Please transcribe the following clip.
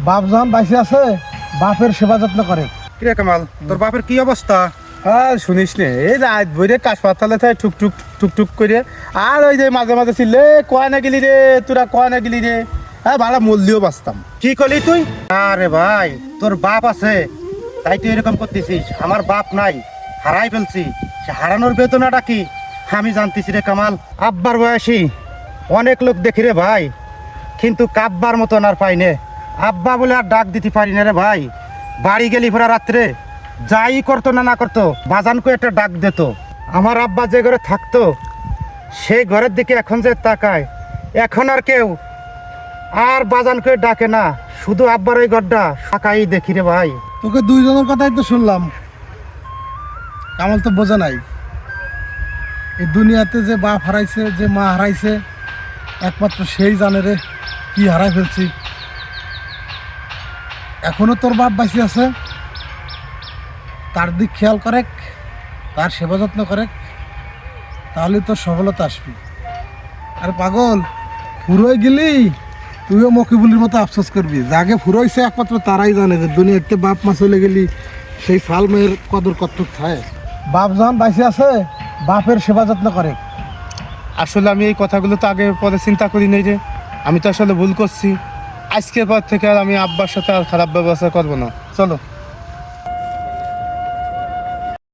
বাপ যখন বাইসে আছে বাপের সেবা যত্ন করে। কিরে কামাল, তোর বাপের কি অবস্থা? হ্যাঁ শুনিস নে, এই রাত বইরে কাশ পাতালে থাকে টুকটুক টুকটুক করে। আর ওই যে মাঝে মাঝে ছিল কয় না গেলি রে, তোরা কয় না গেলি রে, হ্যাঁ ভাড়া মূল্যও বাঁচতাম। কি করলি তুই? আরে ভাই, তোর বাপ আছে তাই তুই এরকম করতেছিস। আমার বাপ নাই, হারাই ফেলছি। সে হারানোর বেদনাটা কি আমি জানতেছি রে কামাল। আব্বার বয়সী অনেক লোক দেখি রে ভাই, কিন্তু কাব্বার মতন আর পাই নে। আব্বা বলে আর ডাক দিতে পারি না রে ভাই। বাড়ি গেলি ফেরা রাত্রে যাই করতো না করতো বাজানকে একটা ডাক দিত। আমার আব্বা যে ঘরে থাকতো সেই ঘরের দিকে এখন যে তাকায়, এখন আর কেউ আর বাজানকে ডাকে না, শুধু আব্বার ওই ঘরটা ফাঁকাই দেখি রে ভাই। তোকে দুইজনের কথাই তো শুনলাম, কামাল তো বোঝে নাই এই দুনিয়াতে যে বাপ হারাইছে, যে মা হারাইছে, একমাত্র সেই জানে রে কি হারাই ফেলছি। এখনো তোর বাপ বাঁচি আছে, তার দিক খেয়াল করে, তার সেবা যত্ন করে, তাহলে তোর সফলতা আসবি। আর পাগল, ফুরোয় গেলি তুইও মকিবুলির মতো আফসোস করবি। যাকে ফুরোইছে একমাত্র তারাই জানে যে দুনিয়াতে বাপ মা চলে গেলি সেই ফাল মেয়ের কদর কতটুক থাকে। বাপ যখন বাইসে আছে বাপের সেবা যত্ন করে। আসলে আমি এই কথাগুলো তো আগে পরে চিন্তা করি নাই রে। আমি তো আসলে ভুল করছি। আজকের পর থেকে আর আমি আব্বার সাথে আর খারাপ ব্যবস্থা করবো না। চলো।